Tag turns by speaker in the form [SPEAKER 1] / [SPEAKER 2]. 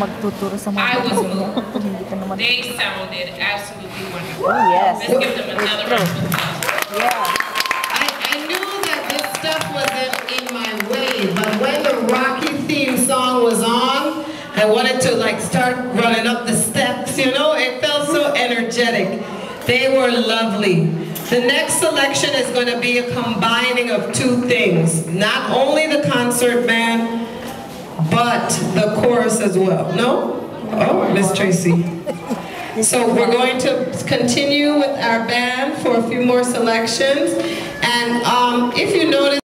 [SPEAKER 1] magtuturo sa mga
[SPEAKER 2] I was
[SPEAKER 1] kaibigan
[SPEAKER 2] moved.
[SPEAKER 1] kung hindi ka naman.
[SPEAKER 2] They sounded absolutely wonderful.
[SPEAKER 1] Oh, yes.
[SPEAKER 2] Let's give them another round of applause.
[SPEAKER 1] Yeah.
[SPEAKER 3] I knew that this stuff wasn't in my way, but when the Rocky theme song was on, I wanted to like start running up the steps, you know? It felt so energetic. They were lovely. The next selection is going to be a combining of two things. Not only the concert band, but the chorus as well. No? Oh, Miss Tracy. So we're going to continue with our band for a few more selections. And if you notice,